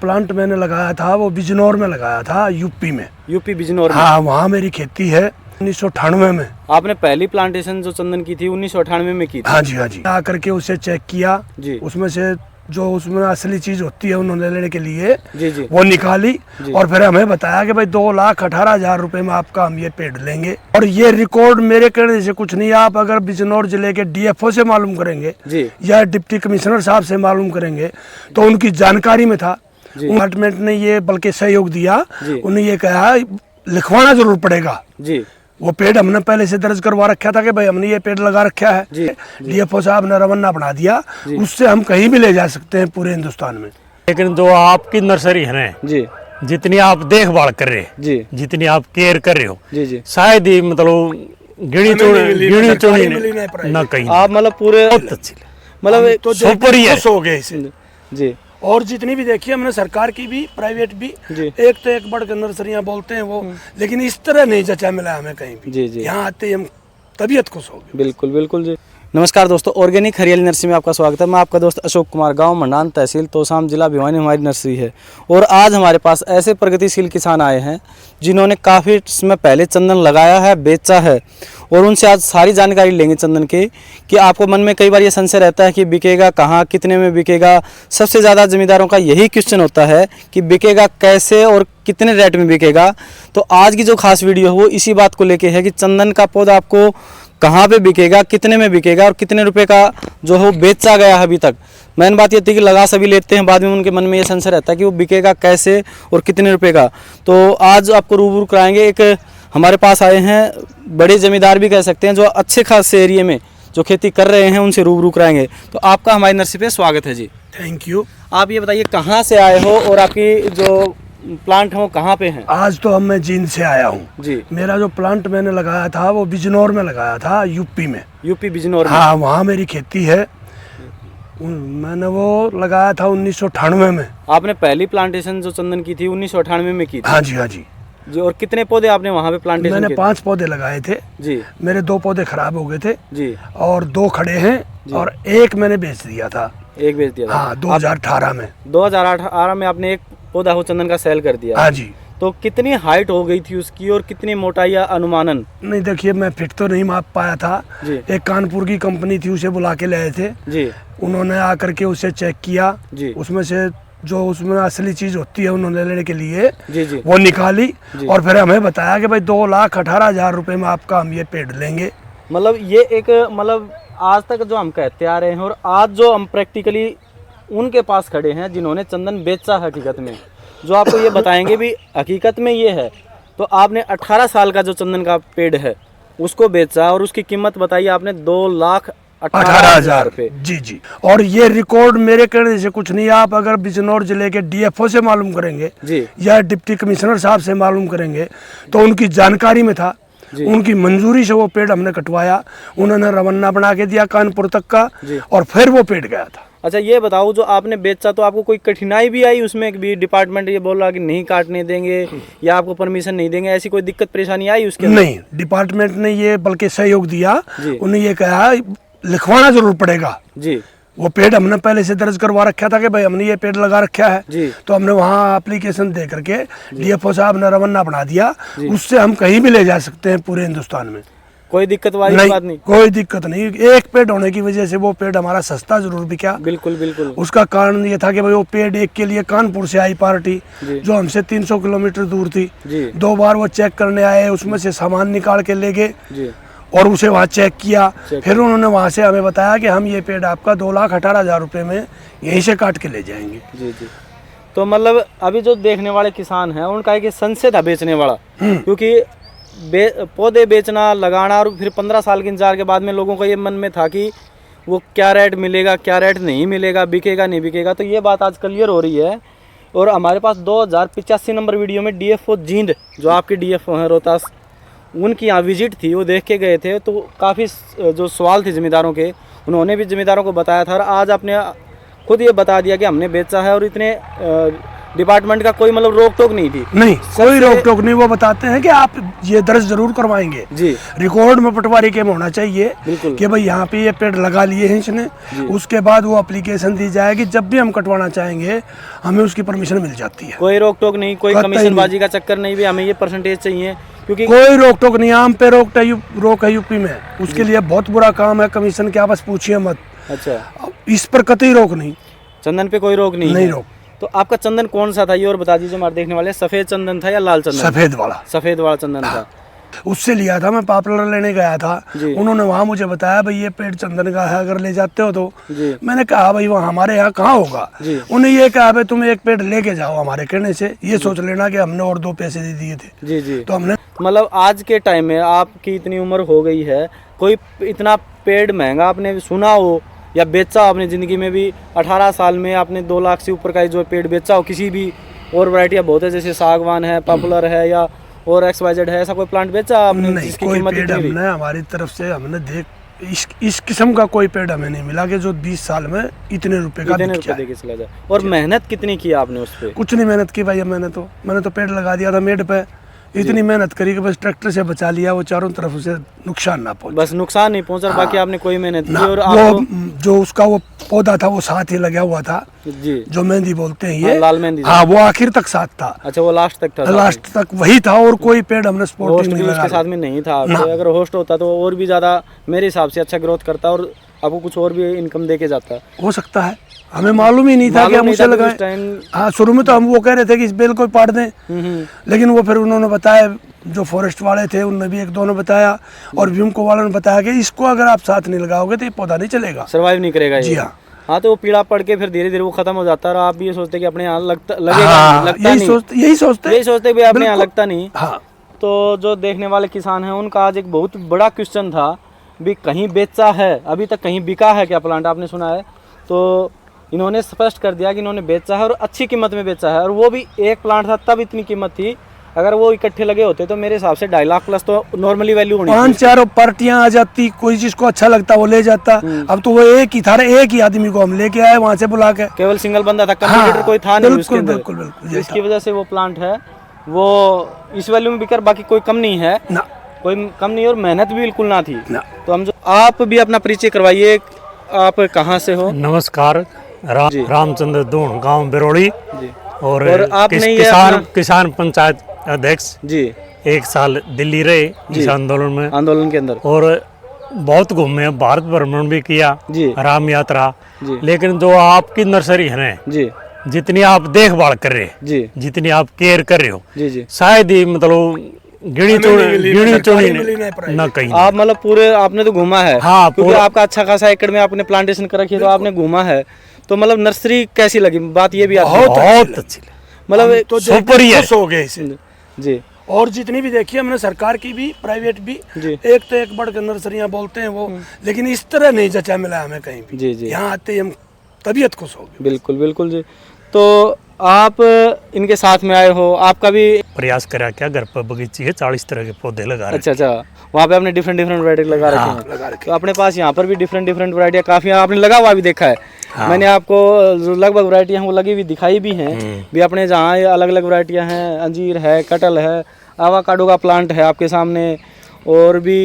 Plant मैंने लगाया था वो बिजनौर में लगाया था, यूपी में। यूपी बिजनौर में? हाँ, वहाँ मेरी खेती है 1998 में। आपने पहली प्लांटेशन जो चंदन की थी 1998 में की थी? हाँ जी, हाँ जी। आकर के उसे चेक किया जी। उसमें से जो उसमें असली चीज होती है उन्होंने लेने के लिए जी जी वो निकाली जी। और फिर हमें बताया कि भाई 2,18,000 रुपए में आपका हम ये पेड़ लेंगे। और ये रिकॉर्ड मेरे कहने से कुछ नहीं, आप अगर बिजनौर जिले के डीएफओ से मालूम करेंगे जी या डिप्टी कमिश्नर साहब से मालूम करेंगे तो उनकी जानकारी में था। डिपार्टमेंट ने ये बल्कि सहयोग दिया, उन्हें ये कहा लिखवाना जरूर पड़ेगा। जी। वो पेड़ हमने पहले से दर्ज करवा रखा था कि भाई हमने ये पेड़ लगा रखा है। डीएफओ साहब ने रवाना बना दिया, उससे हम कहीं भी ले जा सकते हैं पूरे हिंदुस्तान में। लेकिन जो आपकी नर्सरी है ना जी, जितनी आप देखभाल कर रहे जी, जितनी आप केयर कर रहे हो जी जी, शायद ही मतलब गिनी चुनी ना कहीं। आप मतलब पूरे बहुत अच्छी मतलब तो सुपर ही है। हो गए इसे जी। और जितनी भी देखी हमने सरकार की भी प्राइवेट भी एक तो एक बढ़ कर नर्सरियां बोलते हैं वो, लेकिन इस तरह नहीं जचा मिला हमें कहीं भी। जी जी। यहाँ आते ही हम तबीयत खुश हो गई। बिल्कुल बिल्कुल जी। नमस्कार दोस्तों, ऑर्गेनिक हरियाली नर्सरी में आपका स्वागत है। मैं आपका दोस्त अशोक कुमार, गांव मंडान, तहसील तोसाम, जिला भिवानी हमारी नर्सरी है। और आज हमारे पास ऐसे प्रगतिशील किसान आए हैं जिन्होंने काफ़ी समय पहले चंदन लगाया है, बेचा है, और उनसे आज सारी जानकारी लेंगे चंदन की। कि आपको मन में कई बार ये संशय रहता है कि बिकेगा कहाँ, कितने में बिकेगा। सबसे ज़्यादा जमींदारों का यही क्वेश्चन होता है कि बिकेगा कैसे और कितने रेट में बिकेगा। तो आज की जो खास वीडियो है वो इसी बात को लेके है कि चंदन का पौधा आपको कहाँ पे बिकेगा, कितने में बिकेगा और कितने रुपए का जो है बेचा गया है अभी तक। मेन बात ये थी कि लगा सभी लेते हैं, बाद में उनके मन में ये संशय रहता है कि वो बिकेगा कैसे और कितने रुपए का। तो आज आपको रूबरू कराएंगे। एक हमारे पास आए हैं बड़े जमींदार भी कह सकते हैं जो अच्छे खासे एरिया में जो खेती कर रहे हैं, उनसे रूबरू कराएंगे। तो आपका हमारी नर्सरी पे स्वागत है जी। Thank you. आप ये बताइए कहाँ से आए हो और आपकी जो प्लांट हो कहाँ पे हैं? आज तो हम मैं जींद से आया हूँ जी। मेरा जो प्लांट मैंने लगाया था वो बिजनौर में लगाया था, यूपी में। यूपी बिजनौर में? हाँ, वहाँ मेरी खेती है। मैंने वो लगाया था 1998 में। आपने पहली प्लांटेशन जो चंदन की थी 1998 में की थी? हाँ जी, हाँ जी। जी। और कितने पौधे आपने वहाँ पे प्लांटेशन? मैंने 5 पौधे लगाए थे जी। मेरे 2 पौधे खराब हो गए थे जी, और 2 खड़े हैं और एक मैंने बेच दिया था। एक बेच दिया था? हाँ, 2018 में। 2018 में आपने एक पौधा हो चंदन का सेल कर दिया? हाँ जी। तो कितनी हाइट हो गई थी उसकी और कितनी मोटाई या अनुमानन? नहीं, देखिए मैं फिट तो नहीं माप पाया था जी। एक कानपुर की कंपनी थी, उसे बुला के लाए थे जी। उन्होंने आकर के उसे चेक किया जी। उसमें से जो उसमें असली चीज होती है उन्होंने लेने के लिए जी जी। वो निकाली और फिर हमें बताया कि भाई 2,18,000 रुपए में आपका हम ये पेड़ लेंगे। मतलब ये एक मतलब आज तक जो हम कहते आ रहे हैं और आज जो हम प्रैक्टिकली उनके पास खड़े हैं जिन्होंने चंदन बेचा हकीकत में, जो आपको ये बताएंगे भी हकीकत में ये है। तो आपने 18 साल का जो चंदन का पेड़ है उसको बेचा और उसकी कीमत बताई आपने 2,18,000 रुपए जी जी। और ये रिकॉर्ड मेरे कहने से कुछ नहीं, आप अगर बिजनौर जिले के डीएफओ से मालूम करेंगे जी या डिप्टी कमिश्नर साहब से मालूम करेंगे तो उनकी जानकारी में था। उनकी मंजूरी से वो पेड़ हमने कटवाया, उन्होंने रवाना बना के दिया कानपुर तक का और फिर वो पेड़ गया था। अच्छा, ये बताओ जो आपने बेचा तो आपको कोई कठिनाई भी आई उसमें? भी डिपार्टमेंट ये बोल रहा कि नहीं काटने देंगे या आपको परमिशन नहीं देंगे, ऐसी कोई दिक्कत परेशानी आई उसके? नहीं, डिपार्टमेंट ने ये बल्कि सहयोग दिया, उन्हें ये कहा लिखवाना जरूर पड़ेगा जी। वो पेड़ हमने पहले से दर्ज करवा रखा था कि भाई हमने ये पेड़ लगा रखा है जी। तो हमने वहाँ एप्लीकेशन दे करके डीएफओ साहब ने रवाना बना दिया, उससे हम कहीं भी ले जा सकते हैं पूरे हिंदुस्तान में। कोई दिक्कत वाली बात नहीं? कोई दिक्कत नहीं। एक पेड़ होने की वजह से वो पेड़ हमारा सस्ता जरूर बिका। बिल्कुल बिल्कुल। उसका कारण ये था कि भाई वो पेड़ एक के लिए कानपुर से आई पार्टी जो हमसे 300 किलोमीटर दूर थी। 2 बार वो चेक करने आए, उसमें से सामान निकाल के ले गए और उसे वहाँ चेक किया। फिर उन्होंने वहाँ से हमें बताया कि हम ये पेड़ आपका 2,18,000 रुपए में यहीं से काट के ले जाएंगे जी जी। तो मतलब अभी जो देखने वाले किसान हैं उनका एक संशय था बेचने वाला, क्योंकि पौधे बेचना, लगाना और फिर 15 साल के इंतजार के बाद में लोगों का ये मन में था कि वो क्या रेट मिलेगा, क्या रेट नहीं मिलेगा, बिकेगा नहीं बिकेगा। तो ये बात आज क्लियर हो रही है। और हमारे पास 2085 नंबर वीडियो में डीएफओ जींद, जो आपके डीएफओ हैं रोहतास, उनकी यहाँ विजिट थी, वो देख के गए थे। तो काफ़ी जो सवाल थे ज़मींदारों के, उन्होंने भी ज़मींदारों को बताया था। और आज आपने खुद ये बता दिया कि हमने बेचा है और इतने डिपार्टमेंट का कोई मतलब रोक टोक नहीं थी? नहीं, कोई रोक टोक नहीं। वो बताते हैं कि आप ये दर्ज जरूर करवाएंगे जी, रिकॉर्ड में पटवारी के में होना चाहिए बिल्कुल कि भाई यहाँ पे ये पेड़ लगा लिए हैं इसने। उसके बाद वो एप्लीकेशन दी जाएगी, जब भी हम कटवाना चाहेंगे हमें उसकी परमिशन मिल जाती है। कोई रोक टोक नहीं, कोई कमीशनबाजी का चक्कर नहीं, भी हमें ये परसेंटेज चाहिए, क्योंकि कोई रोक टोक नहीं। आम पे रोक है यूपी में, उसके लिए बहुत बुरा काम है। कमीशन क्या, बस पूछिए मत। अच्छा, इस पर कतई रोक नहीं, चंदन पे कोई रोक नहीं नहीं है। रोक। तो आपका चंदन कौन सा था ये और बता दीजिए हमारे देखने वाले, सफेद चंदन था या लाल चंदन? सफेद वाला। सफेद वाला चंदन था। उससे लिया था, मैं पॉपुलर लेने गया था। उन्होंने वहाँ मुझे बताया भाई ये पेड़ चंदन का है, अगर ले जाते हो तो। मैंने कहा भाई वहाँ हमारे यहाँ कहाँ होगा। उन्हें ये कहा भाई तुम एक पेड़ लेके जाओ, हमारे कहने से ये सोच लेना कि हमने और 2 पैसे दे दिए थे। जी जी। तो हमने मतलब आज के टाइम में आपकी इतनी उम्र हो गई है, कोई इतना पेड़ महंगा आपने सुना हो या बेचा आपने ज़िंदगी में भी? 18 साल में आपने 2 लाख से ऊपर का जो पेड़ बेचा हो किसी भी, और वैरायटियाँ बहुत है जैसे सागवान है, पॉपुलर है या और XYZ है, ऐसा कोई प्लांट बेचा आपने? नहीं, कोई पेड़ हमने हमारी तरफ से हमने इस किस्म का कोई पेड़ हमें नहीं मिला कि जो 20 साल में इतने रुपए का बिक जाए। और मेहनत कितनी की आपने उस पर? कुछ नहीं मेहनत की भाई। मैंने तो पेड़ लगा दिया था मेड पे। इतनी मेहनत करी कि बस ट्रैक्टर से बचा लिया, वो चारों तरफ उसे नुकसान ना पहुंचे। बस नुकसान नहीं पहुंचा। बाकी आपने कोई मेहनत की। और वो जो उसका वो पौधा था वो साथ ही लगा हुआ था जी, जो मेहंदी बोलते हैं ये, लाल मेहंदी। हाँ, वो आखिर तक साथ था। अच्छा, वो लास्ट तक था? लास्ट तक वही था, और कोई पेड़ हमने स्पोर्टिंग नहीं उसके साथ में नहीं था। तो अगर होस्ट होता तो और भी ज्यादा मेरे हिसाब से अच्छा ग्रोथ करता और आपको कुछ और भी इनकम देके जाता। हो सकता है, हमें मालूम ही नहीं था कि हम उसे लगाएं। हाँ, शुरू में तो हम वो कह रहे थे कि इस बेल को पाड़ दें, लेकिन वो फिर उन्होंने बताया, जो फॉरेस्ट वाले थे उन्होंने भी 1-2 ने बताया, और व्यूमको वालों ने बताया कि इसको अगर आप साथ नहीं लगाओगे तो ये पौधा नहीं चलेगा, सर्वाइव नहीं करेगा। जी हाँ। हाँ, तो वो पीड़ा पड़ के फिर धीरे धीरे वो खत्म हो जाता है और आप भी ये सोचते कि अपने यहाँ लगता यही सोचते भी अपने यहाँ लगता नहीं। हाँ। तो जो देखने वाले किसान हैं उनका आज एक बहुत बड़ा क्वेश्चन था, भी कहीं बेचा है, अभी तक कहीं बिका है क्या प्लांट? आपने सुना है तो इन्होंने स्पष्ट कर दिया कि इन्होंने बेचा है और अच्छी कीमत में बेचा है। और वो भी एक प्लांट था तब इतनी कीमत थी, अगर वो इकट्ठे लगे होते तो मेरे हिसाब से 2.5 लाख प्लस तो नॉर्मली वैल्यू होनी। 5-4 पार्टियां आ जाती, कोई जिसको अच्छा लगता वो ले जाता। अब तो वो एक ही था, एक ही आदमी को हम लेके आए वहाँ से बुला के। केवल सिंगल बंदा था, कंपटीटर कोई था नहीं उसके अंदर। बिल्कुल। इसकी वजह से वो प्लांट है वो इस वैल्यू में बिकर, बाकी कोई कम नहीं है ना, कोई कम नहीं, और मेहनत भी बिल्कुल ना थी ना। तो हम आप भी अपना परिचय करवाइए, आप कहाँ से हो? नमस्कार, रामचंद्र दून, गांव बिरोड़ी, और आपने किसान पंचायत अध्यक्ष जी। 1 साल दिल्ली रहे इस आंदोलन के अंदर, और बहुत घूमे, भारत भ्रमण भी किया जी, राम यात्रा जी। लेकिन जो आपकी नर्सरी है ना जी, जितनी आप देखभाल कर रहे जी, जितनी आप केयर कर रहे हो जी, शायद ही मतलब गिणी चुनी ना कहीं। आप मतलब पूरे आपने तो घूमा है। हाँ, क्योंकि आपका अच्छा खासा एकड़ में आपने प्लांटेशन कर रखी है, तो आपने घूमा है। तो मतलब नर्सरी कैसी लगी? बात ये भी बहुत अच्छी, मतलब तो सुपर ही हो गए जी। और जितनी भी देखी हमने, सरकार की भी, प्राइवेट भी, एक तो एक बढ़कर नर्सरियां बोलते हैं वो, लेकिन इस तरह नहीं जचा मिला हमें कहीं भी जी। यहाँ आते हम तबीयत खुश हो गई। बिल्कुल बिल्कुल जी। तो आप इनके साथ में आए हो, आपका भी प्रयास करा क्या? घर पर बगीची है, 40 तरह के पौधे लगा रहे। अच्छा, वहाँ पे आपने डिफरेंट वैरायटी लगा रखे हैं। तो अपने पास यहाँ पर भी डिफरेंट वैरायटियाँ काफी आपने लगा हुआ भी देखा है। मैंने आपको जो लगभग वैरायटियाँ वो लगी हुई दिखाई भी हैं भी अपने, जहाँ अलग अलग वैरायटियाँ हैं, अंजीर है, कटहल है, आवाकाडो का प्लांट है आपके सामने, और भी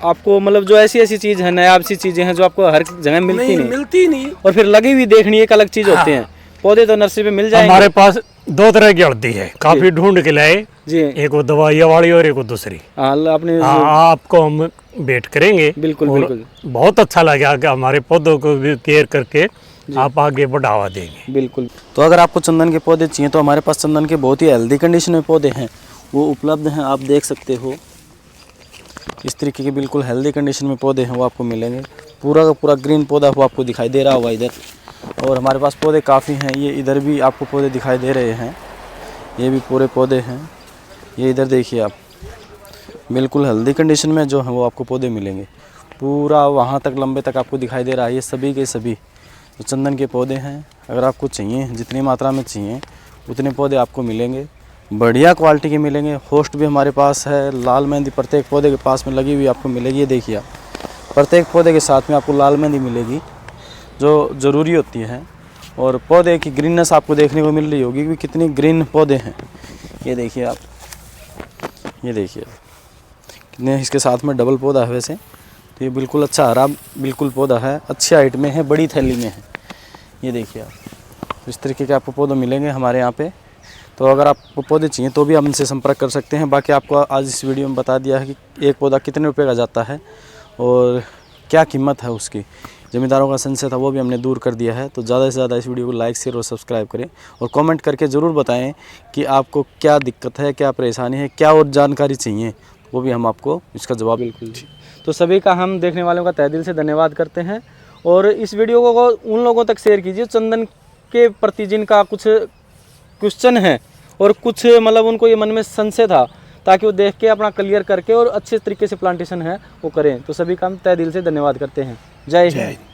आपको मतलब जो ऐसी चीज़ है, नायाब सी चीज़ें हैं जो आपको हर जगह मिलती नहीं, और फिर लगी हुई देखनी एक अलग चीज़ होती है। पौधे तो नर्सरी पे मिल जाएंगे। हमारे पास 2 तरह की हल्दी है, काफी ढूंढ के लाए जी, एक वो दवाइयाँ वाली और एक वो दूसरी। अपने आपको हम भेंट करेंगे। बिल्कुल। बहुत अच्छा लगा कि हमारे पौधों को भी केयर करके आप आगे बढ़ावा देंगे। बिल्कुल। तो अगर आपको चंदन के पौधे चाहिए तो हमारे पास चंदन के बहुत ही हेल्दी कंडीशन में पौधे हैं, वो उपलब्ध हैं। आप देख सकते हो इस तरीके के बिल्कुल हेल्दी कंडीशन में पौधे हैं, वो आपको मिलेंगे। पूरा का पूरा ग्रीन पौधा वो आपको दिखाई दे रहा होगा इधर, और हमारे पास पौधे काफ़ी हैं। ये इधर भी आपको पौधे दिखाई दे रहे हैं, ये भी पूरे पौधे हैं। ये इधर देखिए आप, बिल्कुल हेल्दी कंडीशन में जो है वो आपको पौधे मिलेंगे। पूरा वहाँ तक लंबे तक आपको दिखाई दे रहा है। ये सभी के सभी तो चंदन के पौधे हैं। अगर आपको चाहिए, जितनी मात्रा में चाहिए उतने पौधे आपको मिलेंगे, बढ़िया क्वालिटी के मिलेंगे। होस्ट भी हमारे पास है। लाल मेहंदी प्रत्येक पौधे के पास में लगी हुई आपको मिलेगी। ये देखिए आप, प्रत्येक पौधे के साथ में आपको लाल मेहंदी मिलेगी जो ज़रूरी होती है। और पौधे की ग्रीननेस आपको देखने को मिल रही होगी कि कितनी ग्रीन पौधे हैं। ये देखिए आप, ये देखिए कितने इसके साथ में डबल पौधा है। वैसे तो ये बिल्कुल अच्छा हरा बिल्कुल पौधा है, अच्छी हाइट में है, बड़ी थैली में है। ये देखिए आप, इस तरीके के आपको पौधे मिलेंगे हमारे यहाँ पे। तो अगर आपको पौधे चाहिए तो भी आप इनसे संपर्क कर सकते हैं। बाकी आपको आज इस वीडियो में बता दिया है कि एक पौधा कितने रुपए का जाता है और क्या कीमत है उसकी। ज़मींदारों का संशय था वो भी हमने दूर कर दिया है। तो ज़्यादा से ज़्यादा इस वीडियो को लाइक शेयर और सब्सक्राइब करें और कमेंट करके ज़रूर बताएं कि आपको क्या दिक्कत है, क्या परेशानी है, क्या और जानकारी चाहिए, वो भी हम आपको इसका जवाब बिल्कुल। तो सभी का हम देखने वालों का तहे दिल से धन्यवाद करते हैं। और इस वीडियो को उन लोगों तक शेयर कीजिए चंदन के प्रति जिनका कुछ क्वेश्चन है और कुछ मतलब उनको ये मन में संशय था, ताकि वो देख के अपना क्लियर करके और अच्छे तरीके से प्लांटेशन है वो करें। तो सभी का हम तहे दिल से धन्यवाद करते हैं। जय हिंद।